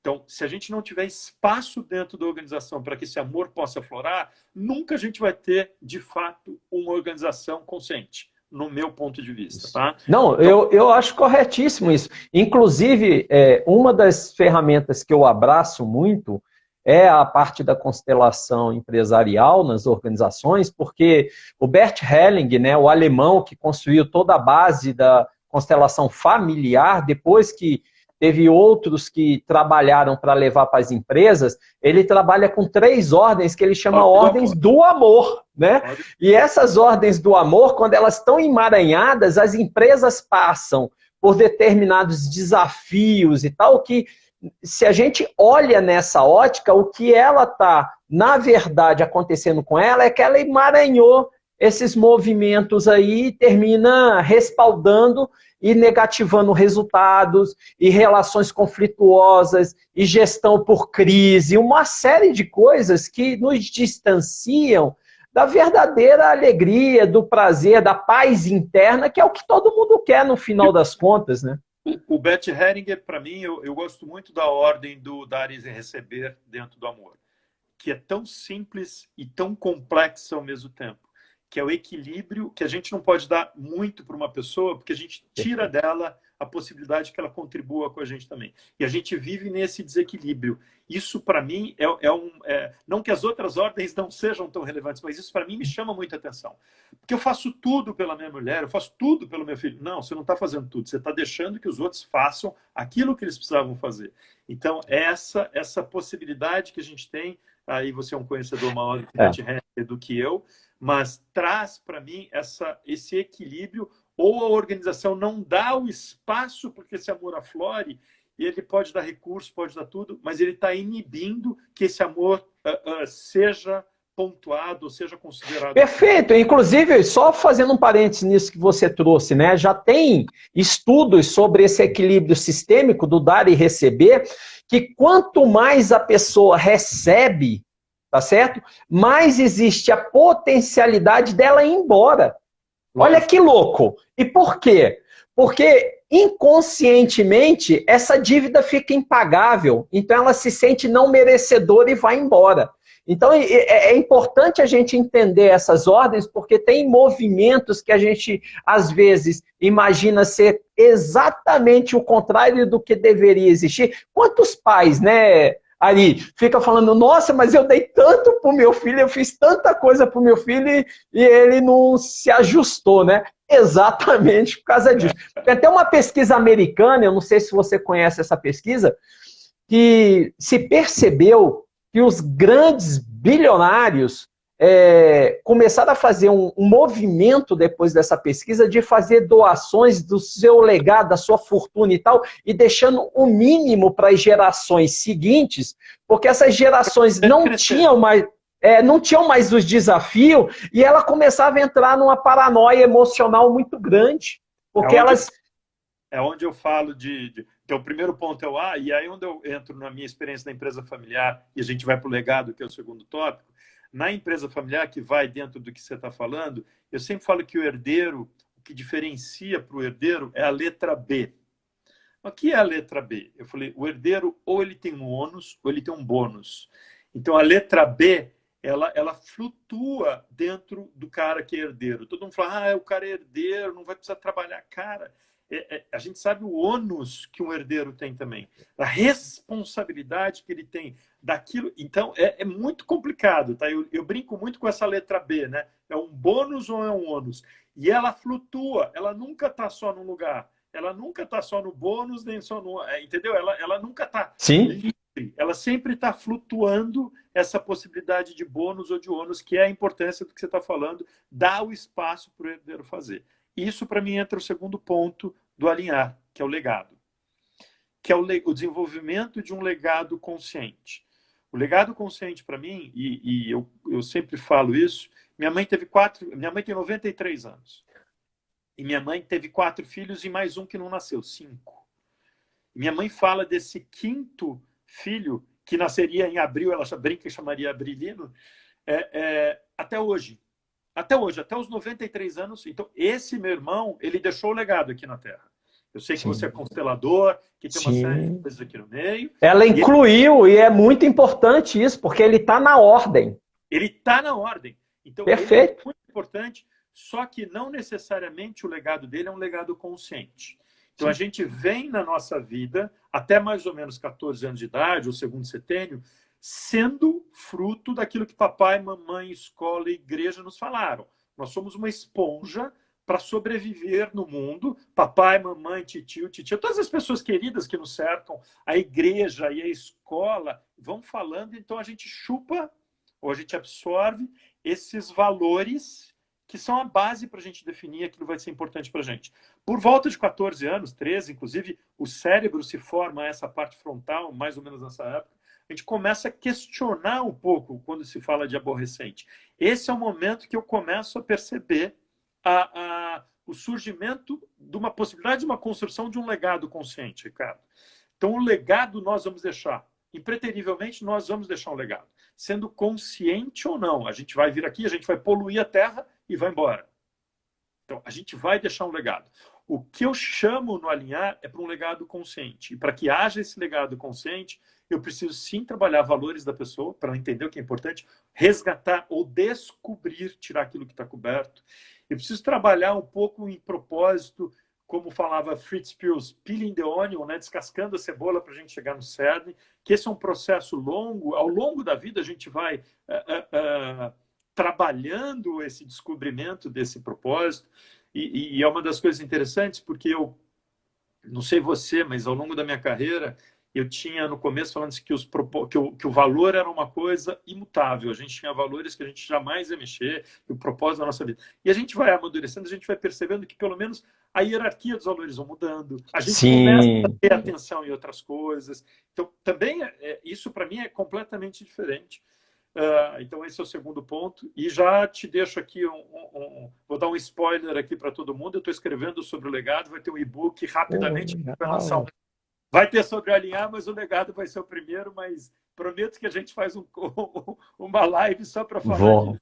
Então, se a gente não tiver espaço dentro da organização para que esse amor possa aflorar, nunca a gente vai ter, de fato, uma organização consciente, no meu ponto de vista. Tá? Não, então, eu acho corretíssimo isso. Inclusive, uma das ferramentas que eu abraço muito é a parte da constelação empresarial nas organizações, porque o Bert Helling, né, o alemão que construiu toda a base da constelação familiar, depois que teve outros que trabalharam para levar para as empresas, ele trabalha com 3 ordens que ele chama ordens do amor, né? E essas ordens do amor, quando elas estão emaranhadas, as empresas passam por determinados desafios e tal, que se a gente olha nessa ótica, o que ela está, na verdade, acontecendo com ela é que ela emaranhou esses movimentos aí e termina respaldando e negativando resultados, e relações conflituosas, e gestão por crise, uma série de coisas que nos distanciam da verdadeira alegria, do prazer, da paz interna, que é o que todo mundo quer no final das contas, né? O Bert Hellinger, para mim, eu gosto muito da ordem do dar e receber dentro do amor, que é tão simples e tão complexa ao mesmo tempo, que é o equilíbrio, que a gente não pode dar muito para uma pessoa, porque a gente tira dela a possibilidade que ela contribua com a gente também. E a gente vive nesse desequilíbrio. Isso, para mim, não que as outras ordens não sejam tão relevantes, mas isso, para mim, me chama muita atenção. Porque eu faço tudo pela minha mulher, eu faço tudo pelo meu filho. Não, você não está fazendo tudo, você está deixando que os outros façam aquilo que eles precisavam fazer. Então, essa possibilidade que a gente tem, aí você é um conhecedor maior do que eu, mas traz para mim esse equilíbrio, ou a organização não dá o espaço para que esse amor aflore, e ele pode dar recurso, pode dar tudo, mas ele está inibindo que esse amor seja pontuado, seja considerado. Perfeito. Inclusive, só fazendo um parênteses nisso que você trouxe, né? Já tem estudos sobre esse equilíbrio sistêmico do dar e receber, que quanto mais a pessoa recebe, tá certo? Mais existe a potencialidade dela ir embora. Olha que louco! E por quê? Porque inconscientemente essa dívida fica impagável, então ela se sente não merecedora e vai embora. Então é importante a gente entender essas ordens, porque tem movimentos que a gente às vezes imagina ser exatamente o contrário do que deveria existir. Quantos pais, né, Ari, fica falando, nossa, mas eu dei tanto pro meu filho, eu fiz tanta coisa pro meu filho e ele não se ajustou, né? Exatamente por causa disso. Tem até uma pesquisa americana, eu não sei se você conhece essa pesquisa, que se percebeu que os grandes bilionários começaram a fazer um movimento depois dessa pesquisa de fazer doações do seu legado, da sua fortuna e tal, e deixando o mínimo para as gerações seguintes, porque essas gerações não tinham mais os desafios, e ela começava a entrar numa paranoia emocional muito grande, porque elas... É onde eu falo que o primeiro ponto é o A, e aí onde eu entro na minha experiência da empresa familiar, e a gente vai para o legado, que é o segundo tópico. Na empresa familiar, que vai dentro do que você está falando, eu sempre falo que o herdeiro, o que diferencia para o herdeiro é a letra B. O que é a letra B? Eu falei, o herdeiro ou ele tem um ônus ou ele tem um bônus. Então, a letra B, ela flutua dentro do cara que é herdeiro. Todo mundo fala, o cara é herdeiro, não vai precisar trabalhar. Cara, a gente sabe o ônus que um herdeiro tem também. A responsabilidade que ele tem daquilo. Então, é muito complicado. Tá? Eu brinco muito com essa letra B, né? É um bônus ou é um ônus? E ela flutua, ela nunca está só num lugar. Ela nunca está só no bônus, nem só no... Entendeu? Ela nunca está livre. Ela sempre está flutuando essa possibilidade de bônus ou de ônus, que é a importância do que você está falando, dá o espaço para o herdeiro fazer. Isso, para mim, entra o segundo ponto do alinhar, que é o legado. Que é o desenvolvimento de um legado consciente. O legado consciente, para mim, e eu sempre falo isso, minha mãe tem 93 anos. E minha mãe teve 4 filhos e mais um que não nasceu, 5. Minha mãe fala desse 5º filho, que nasceria em abril, ela brinca e chamaria Abrilino, até hoje. Até hoje, até os 93 anos. Então, esse meu irmão, ele deixou o legado aqui na Terra. Eu sei que você é constelador, que tem uma série de coisas aqui no meio. Ela incluiu, e é muito importante isso, porque ele está na ordem. Ele está na ordem. Então, perfeito. Ele é muito importante, só que não necessariamente o legado dele é um legado consciente. Então, a gente vem na nossa vida, até mais ou menos 14 anos de idade, ou segundo setênio, sendo fruto daquilo que papai, mamãe, escola e igreja nos falaram. Nós somos uma esponja para sobreviver no mundo. Papai, mamãe, titio, titia, todas as pessoas queridas que nos cercam, a igreja e a escola, vão falando, então a gente chupa, ou a gente absorve esses valores que são a base para a gente definir aquilo que vai ser importante para a gente. Por volta de 14 anos, 13, inclusive, o cérebro se forma essa parte frontal, mais ou menos nessa época, a gente começa a questionar um pouco quando se fala de aborrecente. Esse é o momento que eu começo a perceber o surgimento de uma possibilidade de uma construção de um legado consciente, Ricardo. Então, o legado nós vamos deixar. Impreterivelmente, nós vamos deixar um legado. Sendo consciente ou não. A gente vai vir aqui, a gente vai poluir a Terra e vai embora. Então, a gente vai deixar um legado. O que eu chamo no alinhar é para um legado consciente. E para que haja esse legado consciente, eu preciso sim trabalhar valores da pessoa para entender o que é importante, resgatar ou descobrir, tirar aquilo que está coberto. Eu preciso trabalhar um pouco em propósito, como falava Fritz Perls, peeling the onion, né? Descascando a cebola para a gente chegar no cerne, que esse é um processo longo. Ao longo da vida a gente vai trabalhando esse descobrimento desse propósito. E é uma das coisas interessantes, porque eu não sei você, mas ao longo da minha carreira, eu tinha no começo falando que o valor era uma coisa imutável. A gente tinha valores que a gente jamais ia mexer, e o propósito da nossa vida. E a gente vai amadurecendo, a gente vai percebendo que pelo menos a hierarquia dos valores vão mudando. A gente começa a ter atenção em outras coisas. Então, também, isso para mim é completamente diferente. Então, esse é o segundo ponto. E já te deixo aqui, vou dar um spoiler aqui para todo mundo. Eu estou escrevendo sobre o legado, vai ter um e-book rapidamente. Vai ter sobre alinhar, mas o legado vai ser o primeiro. Mas prometo que a gente faz uma live só para falar disso.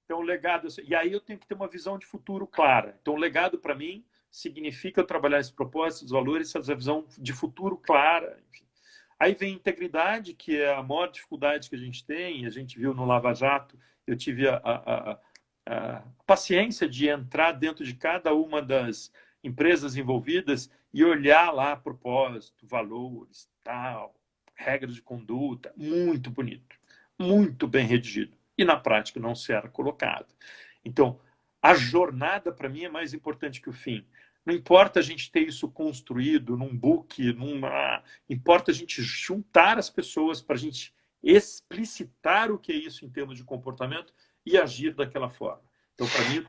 Então, o legado... E aí eu tenho que ter uma visão de futuro clara. Então, o legado, para mim, significa eu trabalhar esse propósito, os valores, essa visão de futuro clara, enfim. Aí vem integridade, que é a maior dificuldade que a gente tem. A gente viu no Lava Jato, eu tive a paciência de entrar dentro de cada uma das empresas envolvidas e olhar lá propósito, valores, tal, regras de conduta. Muito bonito, muito bem redigido. E na prática não se era colocado. Então, a jornada para mim é mais importante que o fim. Não importa a gente ter isso construído num book, importa a gente juntar as pessoas para a gente explicitar o que é isso em termos de comportamento e agir daquela forma. Então, para mim...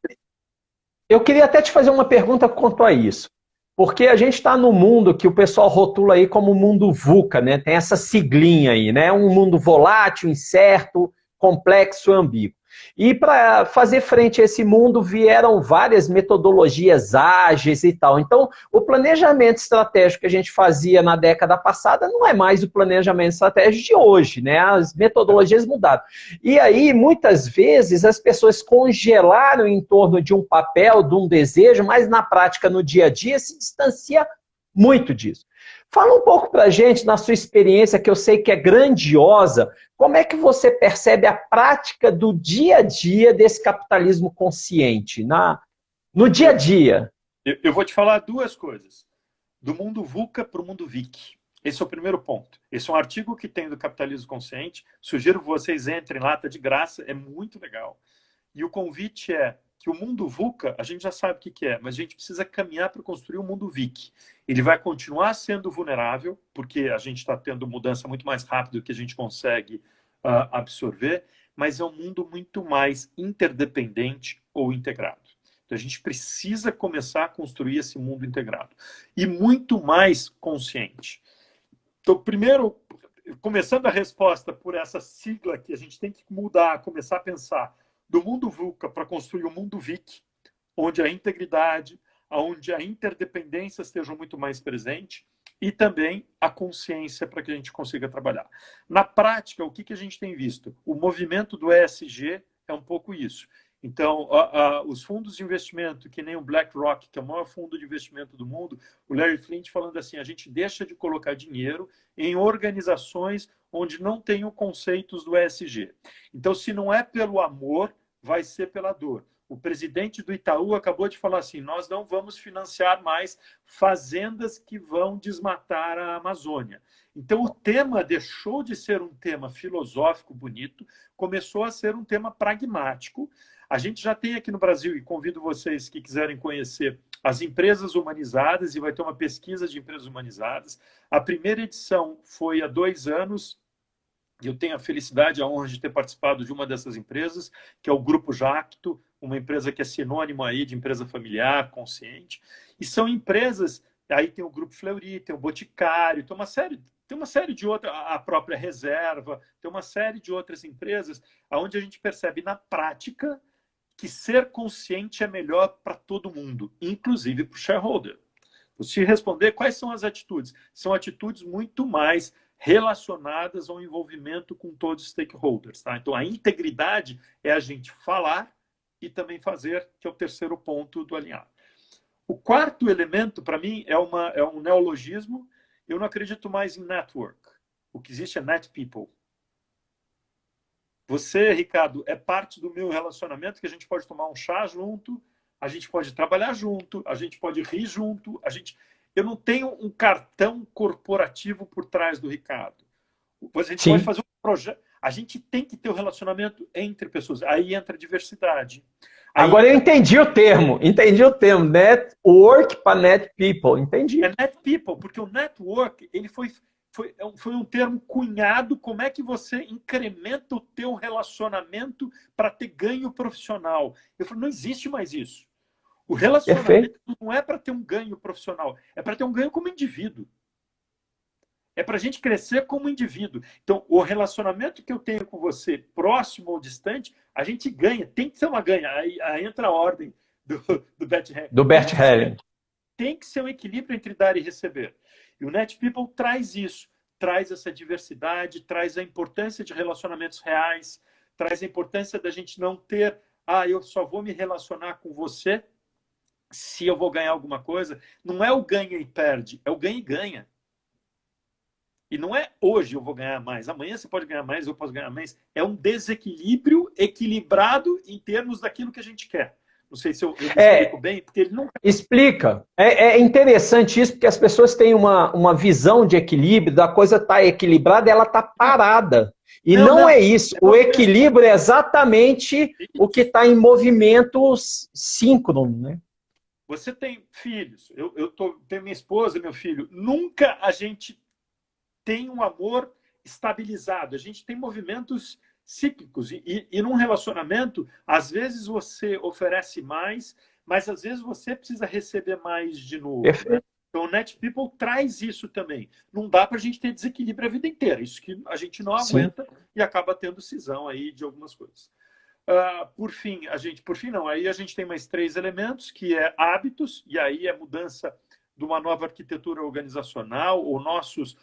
Eu queria até te fazer uma pergunta quanto a isso. Porque a gente está no mundo que o pessoal rotula aí como mundo VUCA, né? Tem essa siglinha aí, né? Um mundo volátil, incerto, complexo, ambíguo. E para fazer frente a esse mundo vieram várias metodologias ágeis e tal. Então, o planejamento estratégico que a gente fazia na década passada não é mais o planejamento estratégico de hoje, né? As metodologias mudaram. E aí, muitas vezes, as pessoas congelaram em torno de um papel, de um desejo, mas na prática, no dia a dia, se distancia muito disso. Fala um pouco para a gente, na sua experiência, que eu sei que é grandiosa, como é que você percebe a prática do dia a dia desse capitalismo consciente, no dia a dia? Eu vou te falar duas coisas. Do mundo VUCA para o mundo VIC. Esse é o primeiro ponto. Esse é um artigo que tem do Capitalismo Consciente. Sugiro que vocês entrem lá, tá de graça, é muito legal. E o convite é que o mundo VUCA, a gente já sabe o que é, mas a gente precisa caminhar para construir um mundo VIC. Ele vai continuar sendo vulnerável, porque a gente está tendo mudança muito mais rápido do que a gente consegue absorver, mas é um mundo muito mais interdependente ou integrado. Então, a gente precisa começar a construir esse mundo integrado. E muito mais consciente. Então, primeiro, começando a resposta por essa sigla que a gente tem que mudar, começar a pensar do mundo VUCA para construir o mundo VIC, onde a integridade, onde a interdependência estejam muito mais presente, e também a consciência para que a gente consiga trabalhar. Na prática, o que a gente tem visto? O movimento do ESG é um pouco isso. Então, os fundos de investimento, que nem o BlackRock, que é o maior fundo de investimento do mundo, o Larry Flint falando assim, a gente deixa de colocar dinheiro em organizações onde não tenham conceitos do ESG. Então, se não é pelo amor, vai ser pela dor. O presidente do Itaú acabou de falar assim, nós não vamos financiar mais fazendas que vão desmatar a Amazônia. Então, o tema deixou de ser um tema filosófico bonito, começou a ser um tema pragmático. A gente já tem aqui no Brasil, e convido vocês que quiserem conhecer, as empresas humanizadas, e vai ter uma pesquisa de empresas humanizadas. A primeira edição foi há 2 anos, e eu tenho a felicidade, a honra de ter participado de uma dessas empresas, que é o Grupo Jacto, uma empresa que é sinônimo aí de empresa familiar, consciente. E são empresas, aí tem o Grupo Fleury, tem o Boticário, tem uma série de outras, a própria Reserva, tem uma série de outras empresas, onde a gente percebe na prática que ser consciente é melhor para todo mundo, inclusive para o shareholder. Se responder, quais são as atitudes? São atitudes muito mais relacionadas ao envolvimento com todos os stakeholders. Tá? Então, a integridade é a gente falar e também fazer, que é o terceiro ponto do alinhar. O quarto elemento, para mim, é um neologismo. Eu não acredito mais em network. O que existe é net people. Você, Ricardo, é parte do meu relacionamento, que a gente pode tomar um chá junto, a gente pode trabalhar junto, a gente pode rir junto, eu não tenho um cartão corporativo por trás do Ricardo. A gente Sim. pode fazer um projeto. A gente tem que ter um relacionamento entre pessoas. Aí entra a diversidade. Agora eu entendi o termo. Network para net people. Entendi. É net people, porque o network ele foi um termo cunhado. Como é que você incrementa o teu relacionamento para ter ganho profissional? Eu falei, não existe mais isso. O relacionamento não é para ter um ganho profissional, é para ter um ganho como indivíduo. É para a gente crescer como indivíduo. Então, o relacionamento que eu tenho com você, próximo ou distante, a gente ganha. Tem que ser uma ganha. Aí entra a ordem do Bert Helling. Tem que ser um equilíbrio entre dar e receber. E o Net People traz isso. Traz essa diversidade, traz a importância de relacionamentos reais, traz a importância da gente não ter eu só vou me relacionar com você se eu vou ganhar alguma coisa. Não é o ganha e perde, é o ganha e ganha. E não é hoje eu vou ganhar mais, amanhã você pode ganhar mais, eu posso ganhar mais. É um desequilíbrio equilibrado em termos daquilo que a gente quer. Não sei se eu me explico bem, porque ele não... Explica. É interessante isso, porque as pessoas têm uma visão de equilíbrio, da coisa estar equilibrada, ela está parada. E não é isso. O equilíbrio é exatamente o que está em movimento síncrono, né? Você tem filhos, tenho minha esposa, meu filho. Nunca a gente tem um amor estabilizado. A gente tem movimentos cíclicos. E num relacionamento, às vezes você oferece mais, mas às vezes você precisa receber mais de novo, né? Perfeito. Então, o Net People traz isso também. Não dá para a gente ter desequilíbrio a vida inteira. Isso que a gente não Sim. aguenta e acaba tendo cisão aí de algumas coisas. Por fim, aí a gente tem mais 3 elementos, que é hábitos, e aí é mudança de uma nova arquitetura organizacional, ou nossos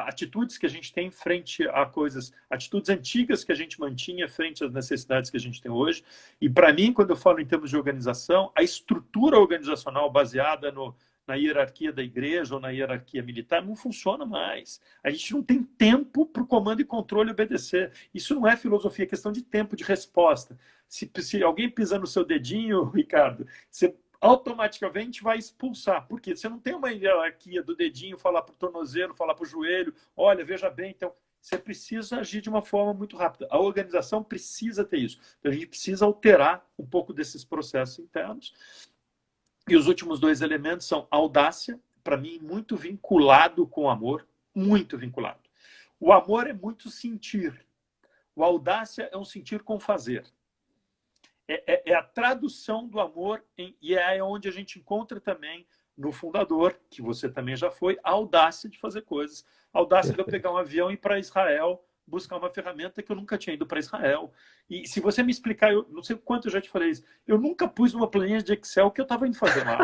atitudes que a gente tem frente a coisas, atitudes antigas que a gente mantinha frente às necessidades que a gente tem hoje. E para mim, quando eu falo em termos de organização, a estrutura organizacional baseada na hierarquia da igreja ou na hierarquia militar não funciona mais. A gente não tem tempo para o comando e controle obedecer. Isso não é filosofia, é questão de tempo, de resposta. Se alguém pisar no seu dedinho, Ricardo, você automaticamente vai expulsar. Por quê? Você não tem uma hierarquia do dedinho, falar para o tornozelo, falar para o joelho, olha, veja bem, então você precisa agir de uma forma muito rápida. A organização precisa ter isso. Então, a gente precisa alterar um pouco desses processos internos. E os últimos 2 elementos são audácia, para mim, muito vinculado com o amor, muito vinculado. O amor é muito sentir. O audácia é um sentir com fazer. É a tradução do amor, e é onde a gente encontra também no fundador, que você também já foi, a audácia de fazer coisas. A audácia de eu pegar um avião e ir para Israel, buscar uma ferramenta que eu nunca tinha ido para Israel. E se você me explicar, eu não sei quanto eu já te falei isso, eu nunca pus numa planilha de Excel o que eu estava indo fazer lá.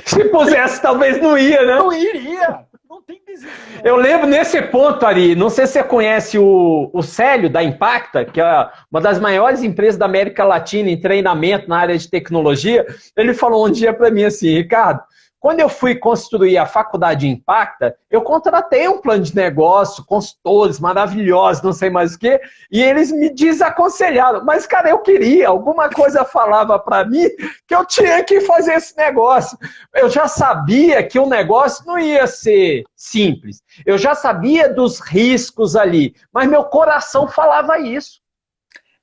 Se pusesse, talvez não ia, né? Não iria! Não tem desespero. Eu lembro nesse ponto, Ari, não sei se você conhece o Célio, da Impacta, que é uma das maiores empresas da América Latina em treinamento na área de tecnologia. Ele falou um dia para mim assim, Ricardo, quando eu fui construir a faculdade Impacta, eu contratei um plano de negócio, consultores maravilhosos, não sei mais o quê, e eles me desaconselharam. Mas, cara, eu queria, alguma coisa falava para mim que eu tinha que fazer esse negócio. Eu já sabia que o negócio não ia ser simples. Eu já sabia dos riscos ali, mas meu coração falava isso.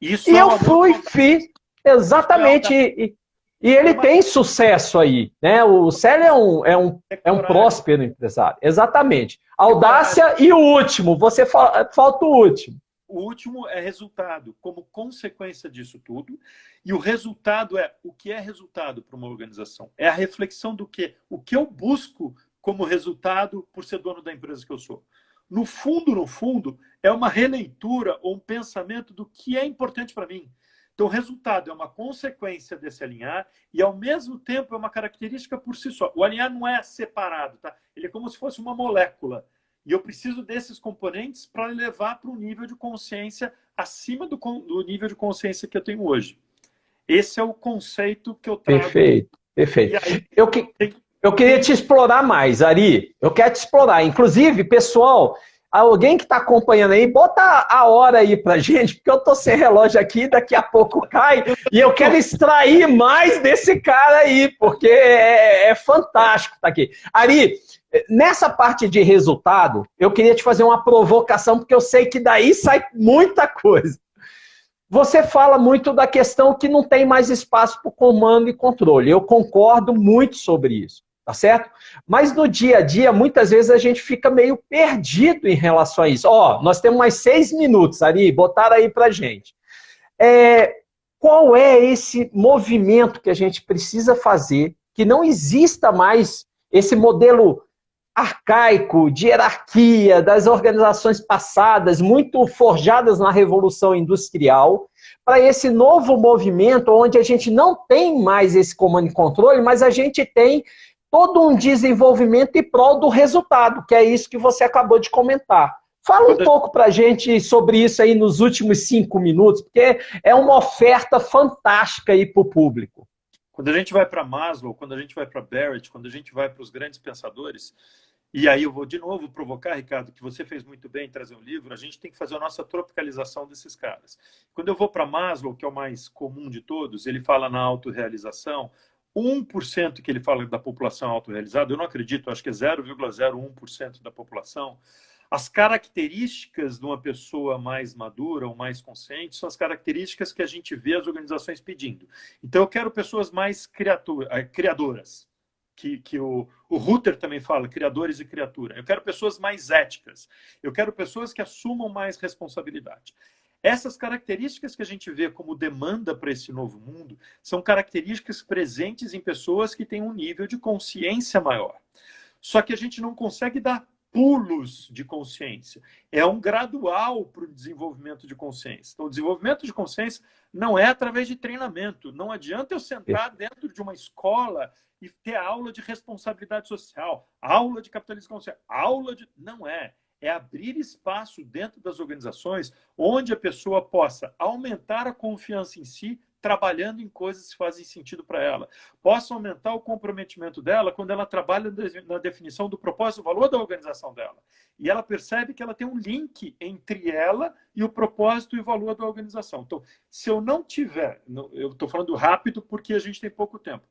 Isso E é eu fui, fiz, exatamente. E ele tem sucesso aí, né? O Célio é um próspero empresário. Exatamente. Audácia e o último, falta o último. O último é resultado, como consequência disso tudo. E o resultado o que é resultado para uma organização? É a reflexão do quê? O que eu busco como resultado por ser dono da empresa que eu sou. No fundo, é uma releitura ou um pensamento do que é importante para mim. Então, o resultado é uma consequência desse alinhar e, ao mesmo tempo, é uma característica por si só. O alinhar não é separado, tá? Ele é como se fosse uma molécula. E eu preciso desses componentes para levar para um nível de consciência acima do nível de consciência que eu tenho hoje. Esse é o conceito que eu trago. Perfeito, perfeito. E aí, eu queria te explorar mais, Ari. Eu quero te explorar. Inclusive, pessoal, alguém que está acompanhando aí, bota a hora aí pra gente, porque eu tô sem relógio aqui, daqui a pouco cai, e eu quero extrair mais desse cara aí, porque é fantástico estar aqui. Ari, nessa parte de resultado, eu queria te fazer uma provocação, porque eu sei que daí sai muita coisa. Você fala muito da questão que não tem mais espaço para o comando e controle. Eu concordo muito sobre isso. Tá certo? Mas no dia a dia, muitas vezes a gente fica meio perdido em relação a isso. Ó, nós temos mais 6 minutos, Ari, botaram aí pra gente. Qual é esse movimento que a gente precisa fazer que não exista mais esse modelo arcaico de hierarquia das organizações passadas, muito forjadas na Revolução Industrial, para esse novo movimento onde a gente não tem mais esse comando e controle, mas a gente tem todo um desenvolvimento em prol do resultado, que é isso que você acabou de comentar. Fala um pouco para a gente sobre isso aí nos últimos 5 minutos, porque é uma oferta fantástica aí para o público. Quando a gente vai para Maslow, quando a gente vai para Barrett, quando a gente vai para os grandes pensadores, e aí eu vou de novo provocar, Ricardo, que você fez muito bem em trazer um livro, a gente tem que fazer a nossa tropicalização desses caras. Quando eu vou para Maslow, que é o mais comum de todos, ele fala na autorrealização, 1% que ele fala da população autorrealizada, eu não acredito, acho que é 0,01% da população. As características de uma pessoa mais madura ou mais consciente são as características que a gente vê as organizações pedindo. Então, eu quero pessoas mais criadoras, o Ruther também fala, criadores e criatura. Eu quero pessoas mais éticas. Eu quero pessoas que assumam mais responsabilidade. Essas características que a gente vê como demanda para esse novo mundo são características presentes em pessoas que têm um nível de consciência maior. Só que a gente não consegue dar pulos de consciência. É um gradual para o desenvolvimento de consciência. Então, o desenvolvimento de consciência não é através de treinamento. Não adianta eu sentar dentro de uma escola e ter aula de responsabilidade social, aula de capitalismo consciente, aula de... Não é. É abrir espaço dentro das organizações onde a pessoa possa aumentar a confiança em si, trabalhando em coisas que fazem sentido para ela. Possa aumentar o comprometimento dela quando ela trabalha na definição do propósito e valor da organização dela. E ela percebe que ela tem um link entre ela e o propósito e o valor da organização. Então, se eu não tiver, eu estou falando rápido porque a gente tem pouco tempo,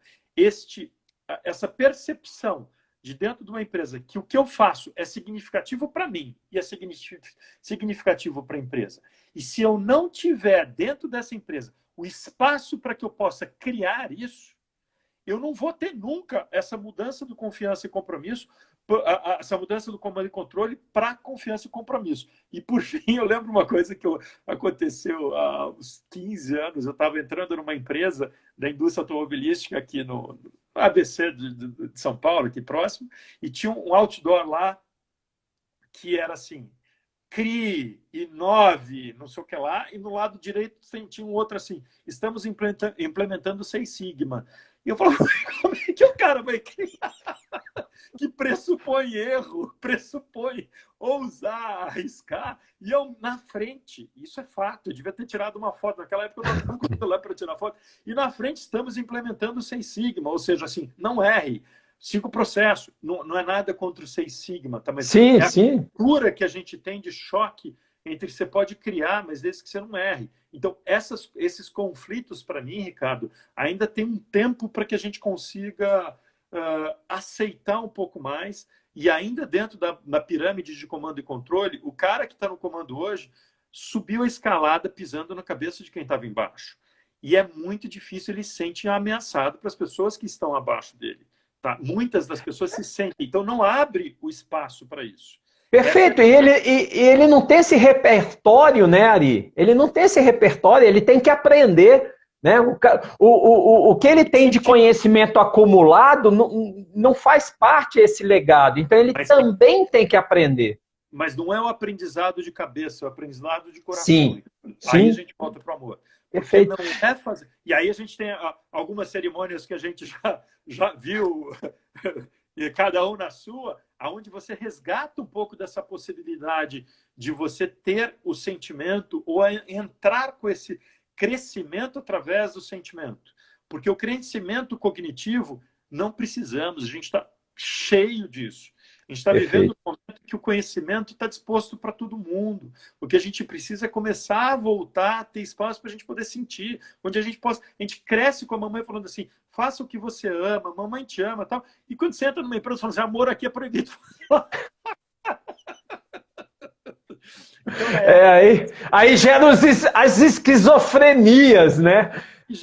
essa percepção de dentro de uma empresa que o que eu faço é significativo para mim e é significativo para a empresa. E se eu não tiver dentro dessa empresa o espaço para que eu possa criar isso, eu não vou ter nunca essa mudança do confiança e compromisso, essa mudança do comando e controle para confiança e compromisso. E, por fim, eu lembro uma coisa que aconteceu há uns 15 anos. Eu estava entrando numa empresa da indústria automobilística aqui no ABC de São Paulo, aqui próximo, e tinha um outdoor lá que era assim, CRI, inove, não sei o que lá, e no lado direito tinha um outro assim, estamos implementando Seis Sigma. E eu falo, como é que o cara vai criar? Que pressupõe erro, pressupõe ousar, arriscar, e eu na frente, isso é fato, eu devia ter tirado uma foto, naquela época eu não estava com o celular para tirar foto, e na frente estamos implementando o Seis Sigma, ou seja, assim, não erre, 5 processos, não é nada contra o Seis Sigma, tá? Mas sim, é a sim. cultura que a gente tem de choque entre que você pode criar, mas desde que você não erre. Então, esses conflitos, para mim, Ricardo, ainda tem um tempo para que a gente consiga aceitar um pouco mais, e ainda dentro da pirâmide de comando e controle, o cara que está no comando hoje subiu a escalada pisando na cabeça de quem estava embaixo. E é muito difícil, ele se sente ameaçado para as pessoas que estão abaixo dele. Tá? Muitas das pessoas se sentem, então não abre o espaço para isso. Perfeito, e ele não tem esse repertório, né, Ari? Ele não tem esse repertório, ele tem que aprender, né? O que ele tem de conhecimento acumulado não faz parte desse legado, então ele também tem que aprender. Mas não é o aprendizado de cabeça, é o aprendizado de coração. Sim, aí sim. A gente volta para o amor. Perfeito. Não é fazer... E aí a gente tem algumas cerimônias que a gente já viu, e cada um na sua, aonde você resgata um pouco dessa possibilidade de você ter o sentimento ou entrar com esse crescimento através do sentimento. Porque o crescimento cognitivo, não precisamos, a gente está cheio disso. A gente está vivendo um momento que o conhecimento está disposto para todo mundo. O que a gente precisa é começar a voltar a ter espaço para a gente poder sentir, onde a gente cresce com a mamãe falando assim, faça o que você ama, mamãe te ama, tal. E quando você entra numa empresa, você fala assim, amor aqui é proibido. Então, aí geram as esquizofrenias, né?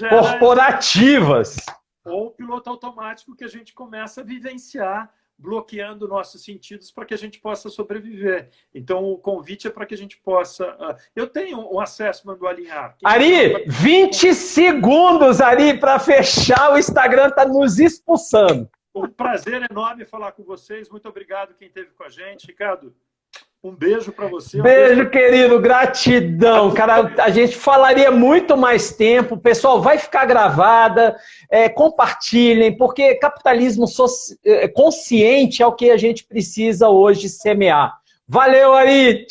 Corporativas. Ou o piloto automático que a gente começa a vivenciar, bloqueando nossos sentidos para que a gente possa sobreviver. Então, o convite é para que a gente possa... Eu tenho um assessment do Alinhar. Ari, 20 segundos, Ari, para fechar. O Instagram está nos expulsando. Um prazer enorme falar com vocês. Muito obrigado quem esteve com a gente. Ricardo, um beijo para você. Beijo, querido. Gratidão. Cara, a gente falaria muito mais tempo. Pessoal, vai ficar gravada. Compartilhem, porque capitalismo consciente é o que a gente precisa hoje semear. Valeu, Ari.